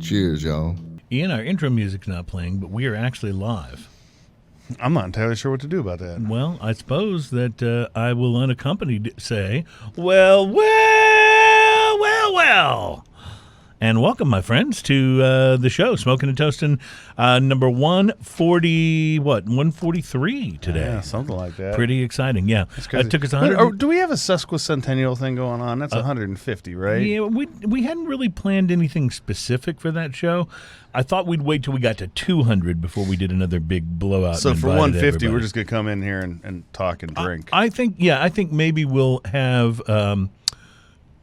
Cheers, y'all. Ian, our intro music's not playing, but we are actually live. I'm not entirely sure what to do about that. Well, I suppose that I will unaccompanied say, well. And welcome, my friends, to the show, Smoking and Toasting, number 143 today. Yeah, something like that. Pretty exciting, yeah. It took us 100. Do we have a sesquicentennial thing going on? That's 150, right? Yeah, we hadn't really planned anything specific for that show. I thought we'd wait till we got to 200 before we did another big blowout. So for 150, everybody. We're just going to come in here and talk and drink. I think maybe we'll have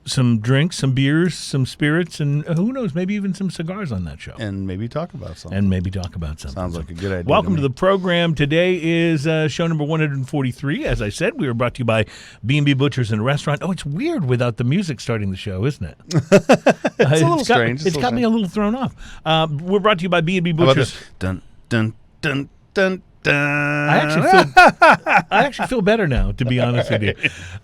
some drinks, some beers, some spirits, and who knows, maybe even some cigars on that show. And maybe talk about something. Sounds like a good idea. Welcome to the program. Today is show number 143. As I said, we are brought to you by B&B Butchers and Restaurant. Oh, it's weird without the music starting the show, isn't it? It's a little strange. It's got me a little thrown off. We're brought to you by B&B Butchers. Dun, dun, dun, dun. I actually feel better now, to be honest with you.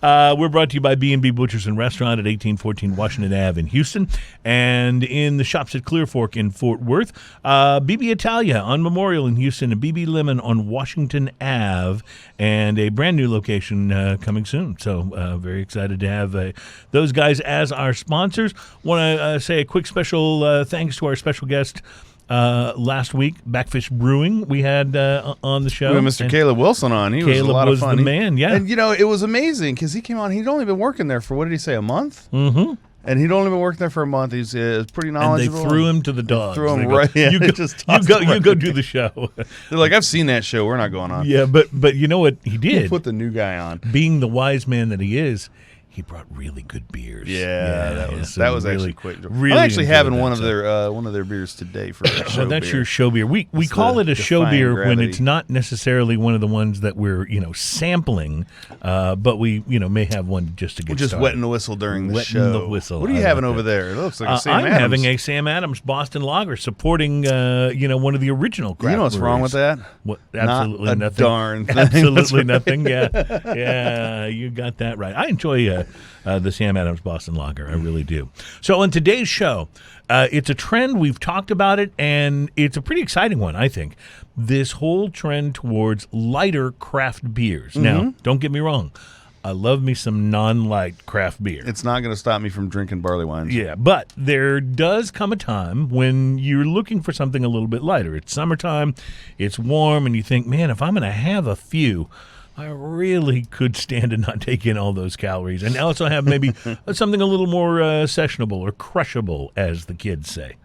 We're brought to you by B&B Butchers and Restaurant at 1814 Washington Ave in Houston, and in the shops at Clear Fork in Fort Worth, BB Italia on Memorial in Houston, and BB Lemon on Washington Ave, and a brand new location coming soon. So very excited to have those guys as our sponsors. Want to say a quick special thanks to our special guest last week, Backfish Brewing, we had on the show. We had Mr. Caleb Wilson on. He was a lot of fun. The man, yeah. And, it was amazing because he came on. He'd only been working there for, what did he say, a month? Mm-hmm. And he'd only been working there for a month. He's pretty knowledgeable. And they threw him to the dogs. Threw him right. Yeah, you go do the show. They're like, I've seen that show. We're not going on. Yeah, but you know what he did? He put the new guy on. Being the wise man that he is, he brought really good beers. Yeah, that was really, actually quick. Really I'm actually having one of their beers today for a show that's beer. your show beer. We call it a show beer when it's not necessarily one of the ones that we're sampling, but we may have one just to get started. Just wetting the whistle during the show. Wetting the whistle. What are you having over there? It looks like a Sam Adams. I'm having a Sam Adams Boston Lager, supporting one of the original craft. You know what's wrong with that? What? Absolutely not a nothing. Darn thing. Absolutely nothing. Yeah, you got that right. I enjoy the Sam Adams Boston Lager. I really do. So on today's show, it's a trend. We've talked about it, and it's a pretty exciting one, I think. This whole trend towards lighter craft beers. Mm-hmm. Now, don't get me wrong. I love me some non-light craft beer. It's not going to stop me from drinking barley wines. Yeah, but there does come a time when you're looking for something a little bit lighter. It's summertime, it's warm, and you think, man, if I'm going to have a few, I really could stand to not take in all those calories and also have maybe something a little more sessionable or crushable, as the kids say.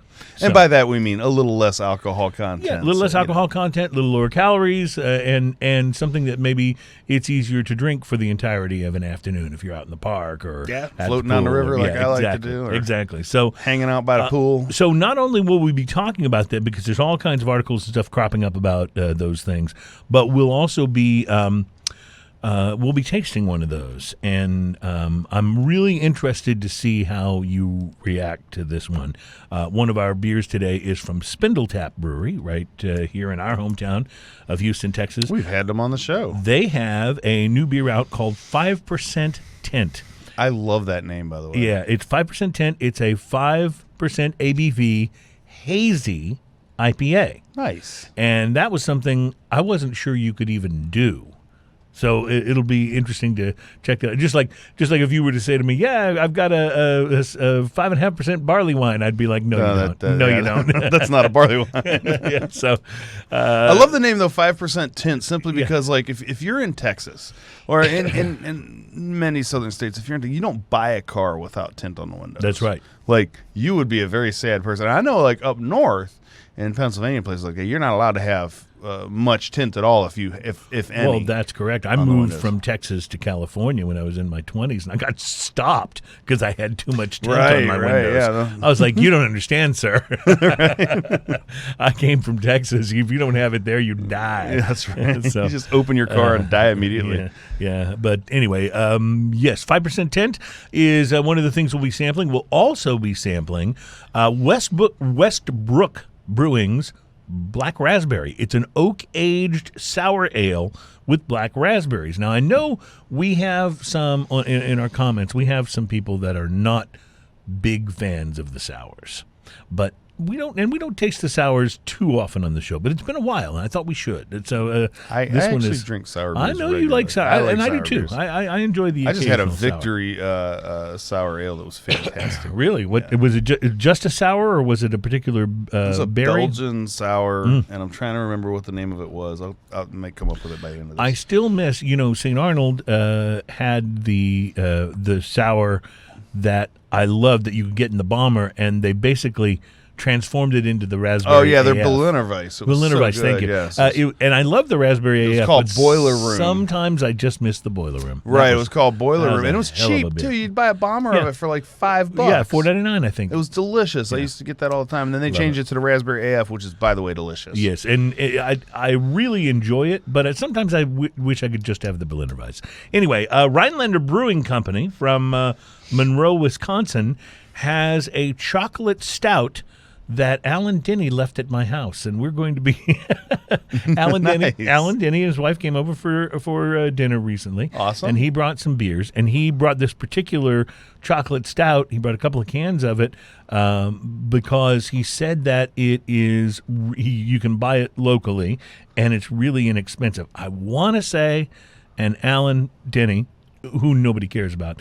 And by that we mean a little less alcohol content. Yeah, a little less alcohol content, a little lower calories, and something that maybe it's easier to drink for the entirety of an afternoon if you're out in the park or floating on the river like I like to do. Exactly. So hanging out by the pool. So not only will we be talking about that, because there's all kinds of articles and stuff cropping up about those things, but we'll also be we'll be tasting one of those, and I'm really interested to see how you react to this one. One of our beers today is from Spindle Tap Brewery, right here in our hometown of Houston, Texas. We've had them on the show. They have a new beer out called 5% Tint. I love that name, by the way. Yeah, it's 5% Tint. It's a 5% ABV hazy IPA. Nice. And that was something I wasn't sure you could even do. So it'll be interesting to check that out. Just like if you were to say to me, yeah, I've got a 5.5% barley wine, I'd be like, no, you don't. You don't. That's not a barley wine. Yeah, so I love the name, though, 5% Tint, simply because, like, if you're in Texas or in many southern states, if you're you don't buy a car without tint on the windows. That's right. Like, you would be a very sad person. I know, like, up north in Pennsylvania, places like that, you're not allowed to have much tint at all, if any. Well, that's correct. I moved from Texas to California when I was in my 20s, and I got stopped because I had too much tint on my windows. Yeah. I was like, you don't understand, sir. I came from Texas. If you don't have it there, you die. Yeah, that's right. So, you just open your car and die immediately. Yeah. But anyway, yes, 5% Tint is one of the things we'll be sampling. We'll also be sampling Westbrook Brewing's Black Raspberry. It's an oak-aged sour ale with black raspberries. Now, I know we have some, in our comments, we have some people that are not big fans of the sours. But we don't taste the sours too often on the show, but it's been a while, and I thought we should. So I actually drink sour beers. I know you like sour, and I do too. I enjoy the. I just had a occasional Victory sour ale that was fantastic. Really? What was it? Just a sour, or was it a particular it was a berry? Belgian sour, and I'm trying to remember what the name of it was. I might come up with it by the end of this. I still miss. St. Arnold had the sour that I loved that you could get in the bomber, and they basically transformed it into the raspberry. Oh yeah, they're AF. Berliner Weiss. Berliner Weiss, thank you. Yes. And I love the raspberry AF. It was called but Boiler Room. Sometimes I just miss the boiler room. Right, it was called Boiler Room, and it was hell of a cheap beer. too. You'd buy a bomber of it for like $5. Yeah, $4.99 I think. It was delicious. I used to get that all the time. And then they changed it to the raspberry AF, which is, by the way, delicious. Yes, and I really enjoy it, but sometimes I wish I could just have the Berliner Weiss. Anyway, Rhinelander Brewing Company from Monroe, Wisconsin, has a chocolate stout that Alan Denny left at my house, and we're going to be Alan Denny. Alan Denny and his wife came over for dinner recently. Awesome. And he brought some beers, and he brought this particular chocolate stout. He brought a couple of cans of it because he said that it is you can buy it locally, and it's really inexpensive. I want to say, and Alan Denny, who nobody cares about,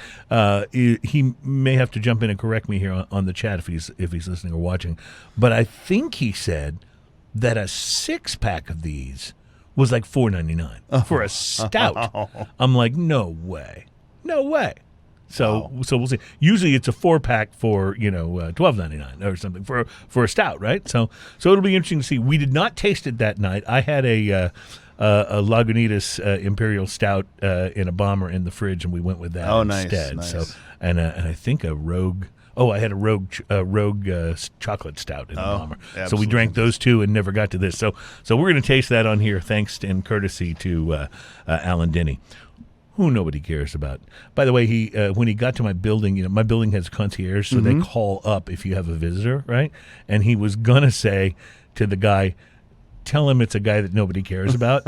he may have to jump in and correct me here on the chat if he's listening or watching. But I think he said that a 6-pack of these was like $4.99 for a stout. I'm like, no way. So we'll see. Usually it's a 4-pack for $12.99 or something for a stout, right? So it'll be interesting to see. We did not taste it that night. I had a Lagunitas Imperial Stout in a bomber in the fridge, and we went with that instead. Nice. So and I think a Rogue. Oh, I had a Rogue chocolate stout in the bomber. Absolutely. So we drank those two and never got to this. So we're going to taste that on here, thanks and courtesy to Alan Denny, who nobody cares about. By the way, he when he got to my building, my building has concierge, so they call up if you have a visitor, right? And he was gonna say to the guy, tell him it's a guy that nobody cares about,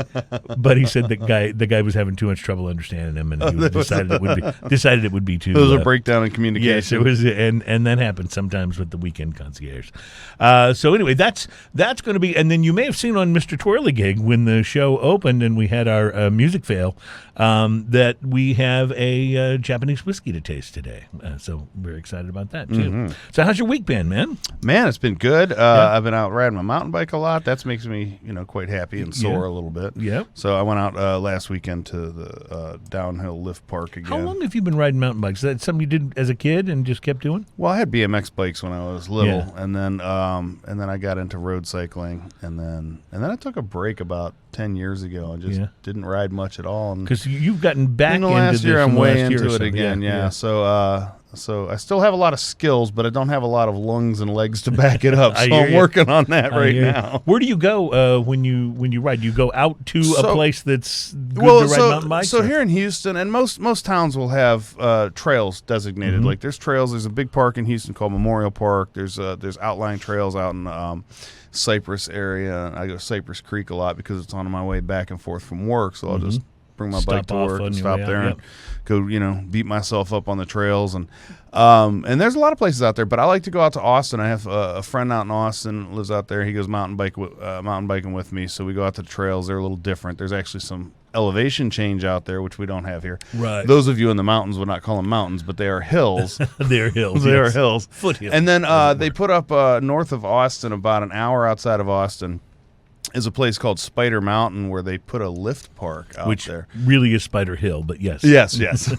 but he said the guy was having too much trouble understanding him, and he decided it would be too. There was a breakdown in communication. Yes, it was, and that happens sometimes with the weekend concierge. So anyway, that's going to be, and then you may have seen on Mr. Twirlygig when the show opened and we had our music fail, that we have a Japanese whiskey to taste today. So we're excited about that too. So how's your week been, man? Man, it's been good. I've been out riding my mountain bike a lot. That makes me quite happy and sore a little bit. Yeah. So I went out last weekend to the downhill lift park again. How long have you been riding mountain bikes? Is that something you did as a kid and just kept doing? Well, I had BMX bikes when I was little, and then I got into road cycling, and then I took a break about 10 years ago. I just didn't ride much at all. Because you've gotten back into last year, I'm way into it so. again. Yeah. So I still have a lot of skills, but I don't have a lot of lungs and legs to back it up. So I'm working on that right now. Where do you go when you ride? Do you go out to a place that's good to ride mountain bikes? So here in Houston, and most towns will have trails designated. Like there's trails. There's a big park in Houston called Memorial Park. There's outlying trails out in Cypress area. I go to Cypress Creek a lot because it's on my way back and forth from work. So I'll just bring my bike to work and stop there and go, beat myself up on the trails. And there's a lot of places out there, but I like to go out to Austin. I have a friend out in Austin, lives out there. He goes mountain biking with me. So we go out to the trails. They're a little different. There's actually some elevation change out there, which we don't have here. Right. Those of you in the mountains would not call them mountains, but they are hills. They're hills. They are hills. Foothills. And then they put up north of Austin, about an hour outside of Austin, is a place called Spider Mountain where they put a lift park out there. Which really is Spider Hill, but yes. Yes.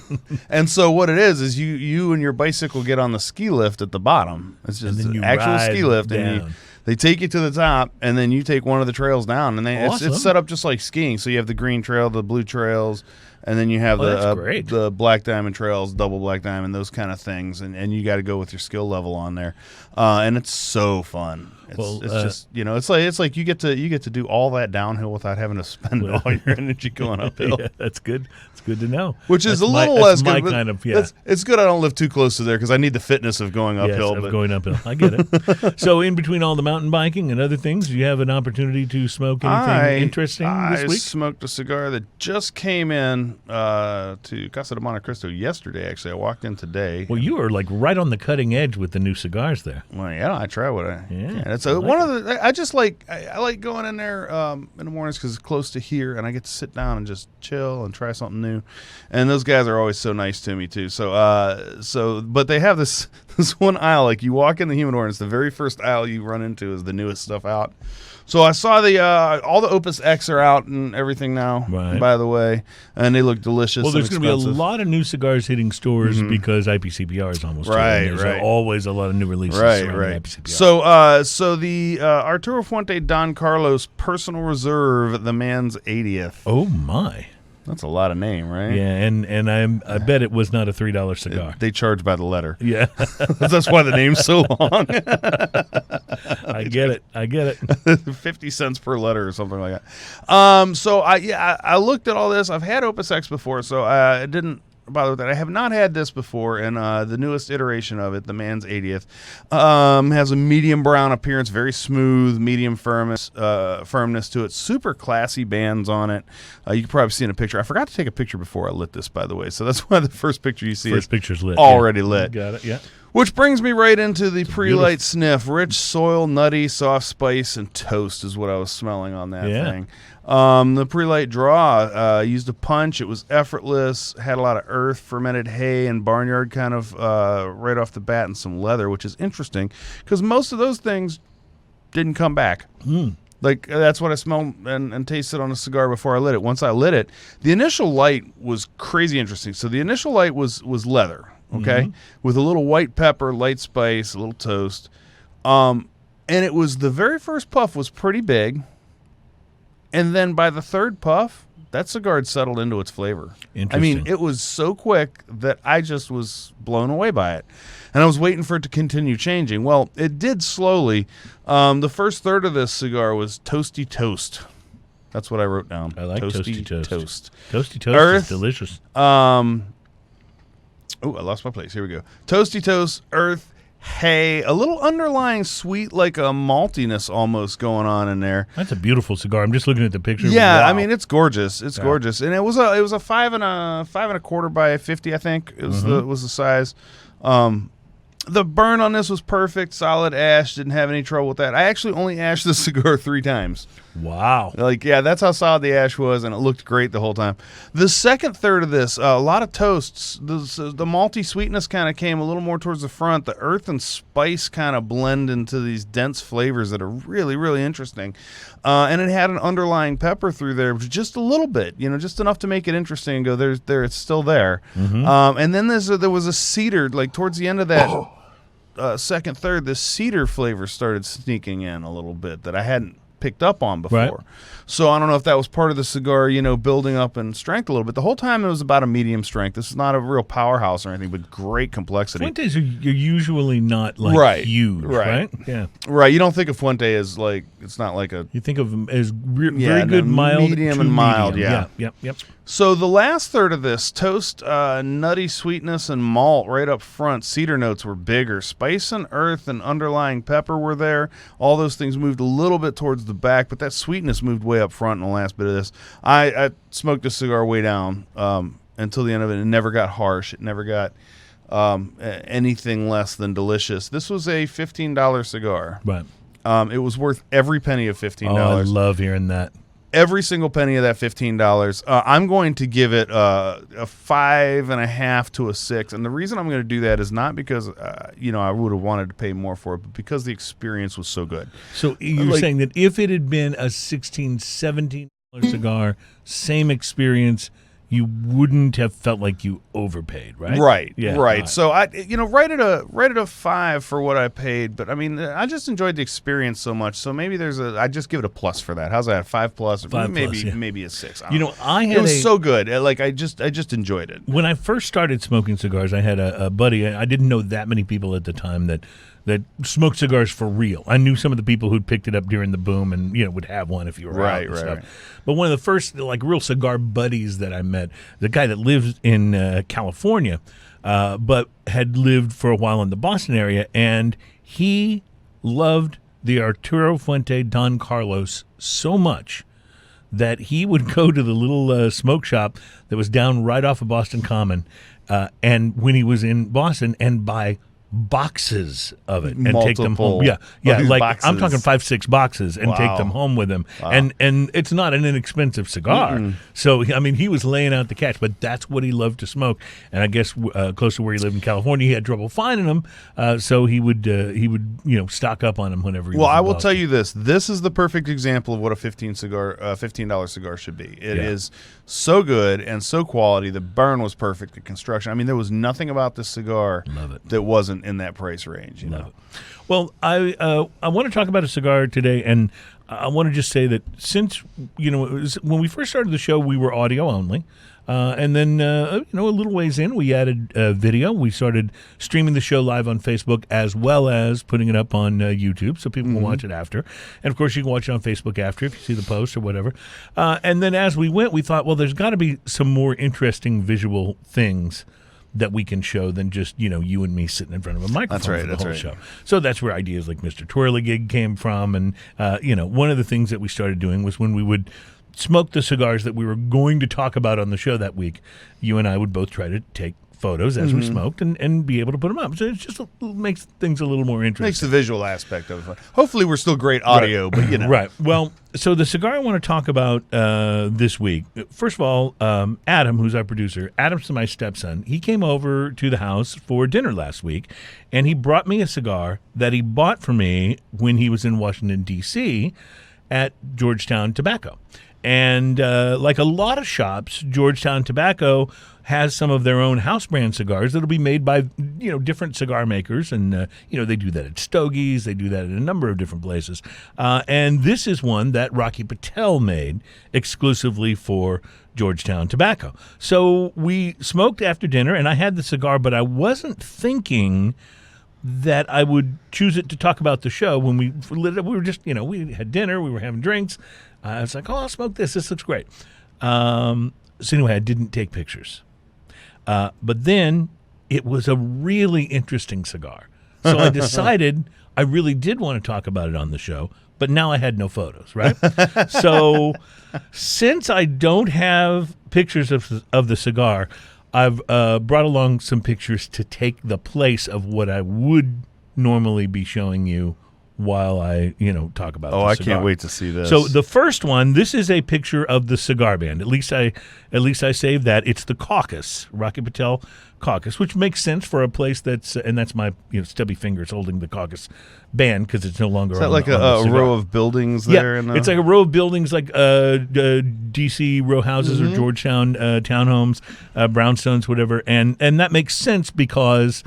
And so what it is you and your bicycle get on the ski lift at the bottom. It's just an actual ski lift. Down. And they take you to the top, and then you take one of the trails down. And it's set up just like skiing. So you have the green trail, the blue trails, and then you have the black diamond trails, double black diamond, those kind of things. And you got to go with your skill level on there. And it's so fun. It's just it's like you get to do all that downhill without having to spend all your energy going uphill. Yeah, that's good. It's good to know. Which is that's a little less my good. Kind of, it's good I don't live too close to there because I need the fitness of going uphill. Going uphill. I get it. So in between all the mountain mountain biking and other things? Do you have an opportunity to smoke anything interesting this week? I smoked a cigar that just came in to Casa de Monte Cristo yesterday, actually. I walked in today. Well, you are like right on the cutting edge with the new cigars there. Well, yeah, I try what I Yeah, can. It's I like one of the. I just like I like going in there in the mornings because it's close to here, and I get to sit down and just chill and try something new. And those guys are always so nice to me too. So but they have this one aisle. Like you walk in the humidor, and it's the very first aisle you run into is the newest stuff out. So I saw the all the Opus X are out and everything now, right. by the way, and they look delicious. Well, there's going to be a lot of new cigars hitting stores because IPCPR is almost right, There's right. always a lot of new releases. Right. IPCPR. So the Arturo Fuente Don Carlos Personal Reserve, the man's 80th. Oh my. That's a lot of name, right? Yeah, and I bet it was not a $3 cigar. They charge by the letter. Yeah. That's why the name's so long. I get it. 50 cents per letter or something like that. So I looked at all this. I've had Opus X before, so I didn't bother with that. I have not had this before, and the newest iteration of it, the man's 80th, has a medium brown appearance, very smooth, medium firmness to it. Super classy bands on it. You can probably see in a picture. I forgot to take a picture before I lit this, by the way, so that's why the first picture you see picture's lit. already lit. Got it, yeah. Which brings me right into the pre-light sniff. Rich soil, nutty, soft spice, and toast is what I was smelling on that thing. The pre-light draw used a punch. It was effortless, had a lot of earth, fermented hay, and barnyard kind of right off the bat, and some leather, which is interesting because most of those things didn't come back. Like, that's what I smelled and tasted on a cigar before I lit it. Once I lit it, the initial light was crazy interesting. So the initial light was leather, okay, with a little white pepper, light spice, a little toast. And it was the very first puff was pretty big. And then by the third puff, that cigar had settled into its flavor. I mean, it was so quick that I just was blown away by it. And I was waiting for it to continue changing. Well, it did slowly. The first third of this cigar was toasty toast. That's what I wrote down. I like toasty toast. Toasty toast Earth, is delicious. Oh, I lost my place. Here we go. Toasty toast, earth, hay, a little underlying sweet, like a maltiness almost going on in there. That's a beautiful cigar. I'm just looking at the picture. Yeah, wow. I mean, it's gorgeous. It's gorgeous, and it was a 5 1/4 by 50, I think. It was the size. The burn on this was perfect, solid ash. Didn't have any trouble with that. I actually only ashed the cigar 3 times. Wow. Like, yeah, that's how solid the ash was, and it looked great the whole time. The second third of this, a lot of toasts. The malty sweetness kind of came a little more towards the front. The earth and spice kind of blend into these dense flavors that are really, really interesting. And it had an underlying pepper through there, just a little bit, just enough to make it interesting and go, there, it's still there. And then there was a cedar, like towards the end of that second third, this cedar flavor started sneaking in a little bit that I hadn't picked up on before. Right. So I don't know if that was part of the cigar, building up in strength a little bit. The whole time it was about a medium strength. This is not a real powerhouse or anything, but great complexity. Fuentes are usually not like huge, right? Yeah. Right. You don't think of Fuente as like, it's not like a... You think of them as very good, mild, medium and mild, Yep. So the last third of this, toast, nutty sweetness, and malt right up front. Cedar notes were bigger. Spice and earth and underlying pepper were there. All those things moved a little bit towards the back, but that sweetness moved way up front in the last bit of this. I smoked this cigar way down until the end of it. It never got harsh. It never got anything less than delicious. This was a $15 cigar. Right. It was worth every penny of $15. Oh, I love hearing that. Every single penny of that $15. I'm going to give it a 5.5 to a 6, and the reason I'm going to do that is not because I would have wanted to pay more for it, but because the experience was so good. So you're saying that if it had been a $16, $17 cigar, same experience, you wouldn't have felt like you overpaid, right? Right. Yeah. Right. So I, right at a 5 for what I paid, but I mean, I just enjoyed the experience so much. So maybe I just give it a plus for that. How's that? 5 plus? Or 5 maybe plus, yeah. maybe a 6. It was so good. Like I just enjoyed it. When I first started smoking cigars, I had a buddy. I didn't know that many people at the time that smoked cigars for real. I knew some of the people who'd picked it up during the boom and would have one if you were out and stuff. Right. But one of the first real cigar buddies that I met, the guy that lives in California, but had lived for a while in the Boston area, and he loved the Arturo Fuente Don Carlos so much that he would go to the little smoke shop that was down right off of Boston Common, and when he was in Boston, and buy boxes of it and take them home. Like boxes. I'm talking 5-6 boxes and take them home with him. And it's not an inexpensive cigar. So I mean, he was laying out the cash, but that's what he loved to smoke. And I guess close to where he lived in California, he had trouble finding them. So he would stock up on them whenever he was I will tell you this. This is the perfect example of what a $15 cigar should be. It is so good and so quality. The burn was perfect. The construction. I mean, there was nothing about this cigar that wasn't in that price range. You know. Well, I want to talk about a cigar today, and I want to just say that since when we first started the show, we were audio only, and then a little ways in, we added video. We started streaming the show live on Facebook as well as putting it up on YouTube, so people can watch it after. And of course, you can watch it on Facebook after if you see the post or whatever. And then as we went, we thought, well, there's got to be some more interesting visual things that we can show than just, you and me sitting in front of a microphone for the whole show. So that's where ideas like Mr. Twirligig came from. And, one of the things that we started doing was when we would smoke the cigars that we were going to talk about on the show that week, you and I would both try to take photos as we smoked and be able to put them up. So it just makes things a little more interesting. Makes the visual aspect of it. Hopefully we're still great audio, but Right. Well, so the cigar I want to talk about this week, first of all, Adam, who's our producer, Adam's my stepson, he came over to the house for dinner last week, and he brought me a cigar that he bought for me when he was in Washington, D.C. at Georgetown Tobacco. And like a lot of shops, Georgetown Tobacco has some of their own house brand cigars that'll be made by different cigar makers, and they do that at Stogie's, they do that in a number of different places. And this is one that Rocky Patel made exclusively for Georgetown Tobacco. So we smoked after dinner, and I had the cigar, but I wasn't thinking that I would choose it to talk about the show. When we lit it up, we were just, we had dinner, we were having drinks. I was like, I'll smoke this. This looks great. So anyway, I didn't take pictures. But then it was a really interesting cigar. So I decided I really did want to talk about it on the show, but now I had no photos, right? So since I don't have pictures of the cigar, I've brought along some pictures to take the place of what I would normally be showing you while I, talk about the cigar. I can't wait to see this. So the first one, this is a picture of the cigar band. At least I saved that. It's the Caucus, Rocky Patel Caucus, which makes sense for a place that's my stubby fingers holding the Caucus band because it's no longer. Is that like a row of buildings there? Yeah, it's like a row of buildings, like D.C. row houses or Georgetown townhomes, brownstones, whatever, and that makes sense because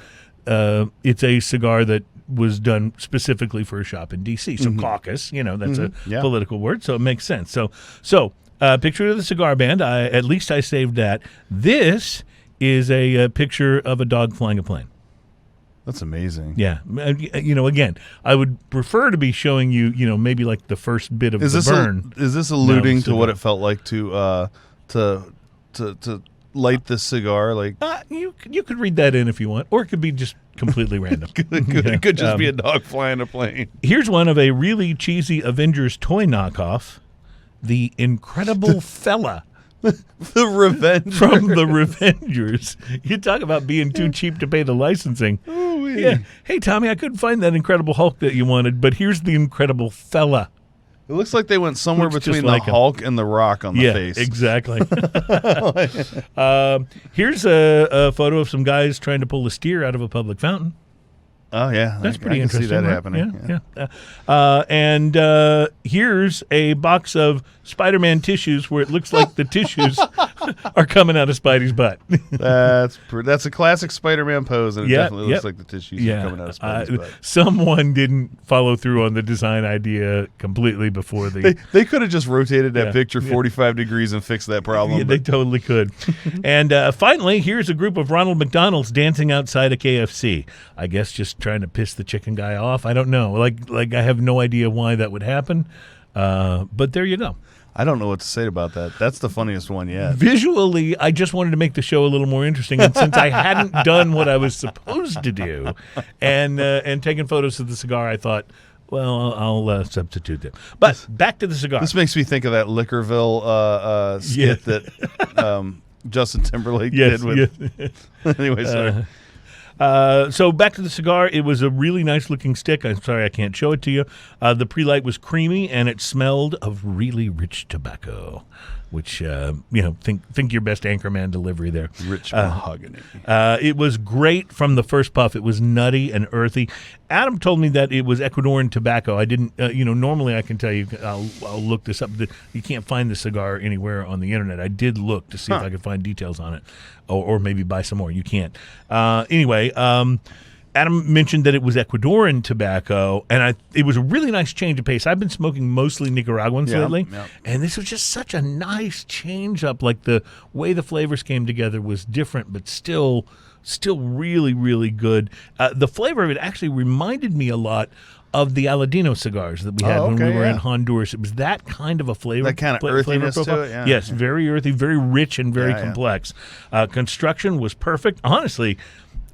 it's a cigar that was done specifically for a shop in D.C. So Caucus, that's a political word, so it makes sense. So picture of the cigar band. At least I saved that. This is a picture of a dog flying a plane. That's amazing. Yeah. Again, I would prefer to be showing you, maybe like the first bit of the burn. Is this alluding to what it felt like to light this cigar? Like you could read that in if you want, or it could be just completely random. It could just be a dog flying a plane. Here's one of a really cheesy Avengers toy knockoff, the Incredible Fella. The Revenge from the Revengers. You talk about being too cheap to pay the licensing. Yeah. Hey, Tommy, I couldn't find that Incredible Hulk that you wanted, but here's the Incredible Fella. It looks like they went somewhere between the Hulk and the Rock on the face. Yeah, exactly. Here's a photo of some guys trying to pull a steer out of a public fountain. Oh, yeah. That's pretty interesting. I can see that happening. Yeah. And here's a box of Spider-Man tissues where it looks like the tissues are coming out of Spidey's butt. That's a classic Spider-Man pose, and it definitely looks like the tissues are coming out of Spidey's butt. Someone didn't follow through on the design idea completely before They could have just rotated that picture 45 degrees and fixed that problem. Yeah, they totally could. And finally, here's a group of Ronald McDonald's dancing outside a KFC. I guess just trying to piss the chicken guy off. I don't know. Like I have no idea why that would happen. But there you go. I don't know what to say about that. That's the funniest one yet. Visually, I just wanted to make the show a little more interesting, and since I hadn't done what I was supposed to do, and taken photos of the cigar, I thought, well, I'll substitute them. But back to the cigar. This makes me think of that Liquorville skit that Justin Timberlake did with. Anyway, sorry. So back to the cigar. It was a really nice looking stick. I'm sorry I can't show it to you. The pre-light was creamy, and it smelled of really rich tobacco, which think your best Anchorman delivery there. Rich mahogany. It was great from the first puff. It was nutty and earthy. Adam told me that it was Ecuadorian tobacco. I didn't. Normally I can tell you. I'll look this up. You can't find the cigar anywhere on the internet. I did look to see if I could find details on it, or maybe buy some more. You can't. Anyway. Adam mentioned that it was Ecuadorian tobacco, and it was a really nice change of pace. I've been smoking mostly Nicaraguans lately, and this was just such a nice change up. Like the way the flavors came together was different, but still really, really good. The flavor of it actually reminded me a lot of the Aladino cigars that we had when we were in Honduras. It was that kind of a flavor. That kind of earthiness to it, Yes, very earthy, very rich, and very complex. Construction was perfect. Honestly,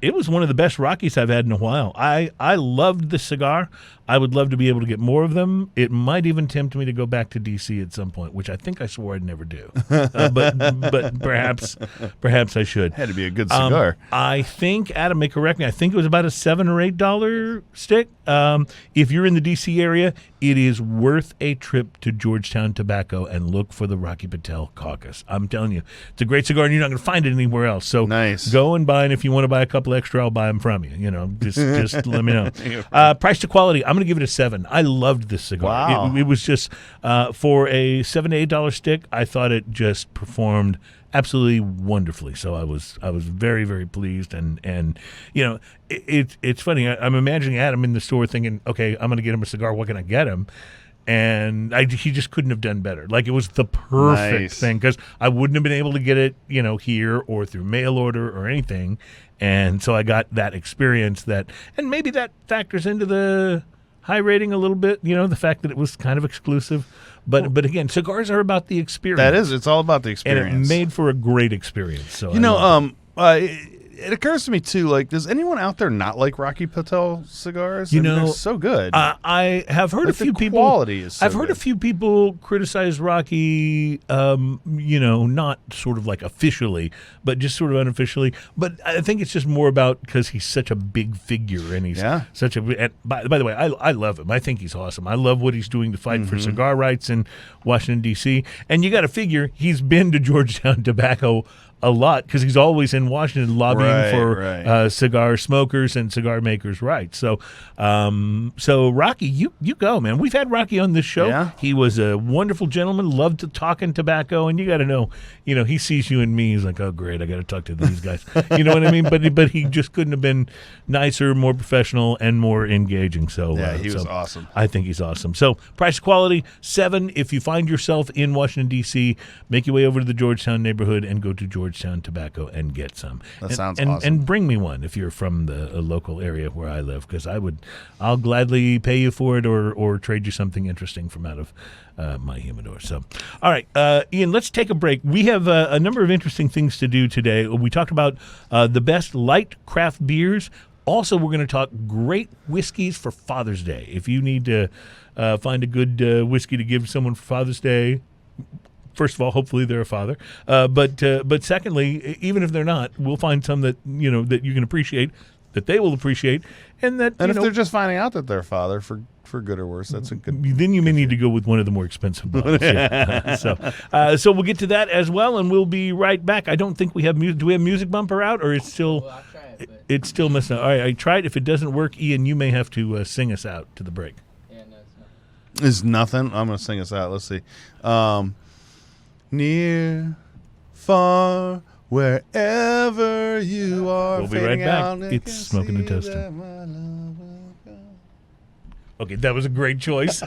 it was one of the best Rockies I've had in a while. I loved the cigar. I would love to be able to get more of them. It might even tempt me to go back to D.C. at some point, which I think I swore I'd never do. But perhaps I should. Had to be a good cigar. I think, Adam may correct me, I think it was about a $7 or $8 stick. If you're in the D.C. area, it is worth a trip to Georgetown Tobacco and look for the Rocky Patel Caucus. I'm telling you, it's a great cigar, and you're not going to find it anywhere else. So go and buy it. If you want to buy a couple extra, I'll buy them from you. Just let me know. Price to quality, I'm going to give it a 7. I loved this cigar. Wow. It was just, for a $7 to $8 stick, I thought it just performed absolutely wonderfully. So I was very, very pleased, and it's funny. I'm imagining Adam in the store thinking, okay, I'm going to get him a cigar. What can I get him? And he just couldn't have done better. Like, it was the perfect thing, because I wouldn't have been able to get it, here or through mail order or anything. And so I got that experience and maybe that factors into the high rating a little bit, the fact that it was kind of exclusive. But again, cigars are about the experience. That is. It's all about the experience. And it made for a great experience. So it occurs to me too, like, does anyone out there not like Rocky Patel cigars? They're so good. I have heard a few people. Quality is so I've heard a few people criticize Rocky, not sort of like officially, but just sort of unofficially. But I think it's just more about because he's such a big figure, and he's such a. And by the way, I love him. I think he's awesome. I love what he's doing to fight for cigar rights in Washington D.C. And you got to figure he's been to Georgetown Tobacco a lot, because he's always in Washington lobbying for cigar smokers and cigar makers' rights. So Rocky, you go, man. We've had Rocky on this show. Yeah. He was a wonderful gentleman, loved to talking tobacco, and you got to know, he sees you and me, he's like, oh, great, I got to talk to these guys. You know what I mean? But he just couldn't have been nicer, more professional, and more engaging. So he was awesome. I think he's awesome. So price quality, 7. If you find yourself in Washington, D.C., make your way over to the Georgetown neighborhood and go to Georgetown Tobacco and get some. That sounds awesome. awesome. And bring me one if you're from the local area where I live, because I'll gladly pay you for it or trade you something interesting from out of my humidor. So, all right, Ian, let's take a break. We have a number of interesting things to do today. We talked about the best light craft beers. Also, we're going to talk great whiskeys for Father's Day. If you need to find a good whiskey to give someone for Father's Day, first of all, hopefully they're a father. But secondly, even if they're not, we'll find some that that you can appreciate, that they will appreciate, and that. And if they're just finding out that they're a father, for good or worse, that's a good. Then you may need to go with one of the more expensive bottles. So we'll get to that as well, and we'll be right back. I don't think we have music. Do we have music bumper out, or it's still? Well, I'll try it, but it's still missing. All right, I tried. If it doesn't work, Ian, you may have to sing us out to the break. yeah, no, it's not. It's nothing. I'm going to sing us out. Let's see. Near, far, wherever you are. We'll be right back. It's Smoking and Toasting. Okay, that was a great choice.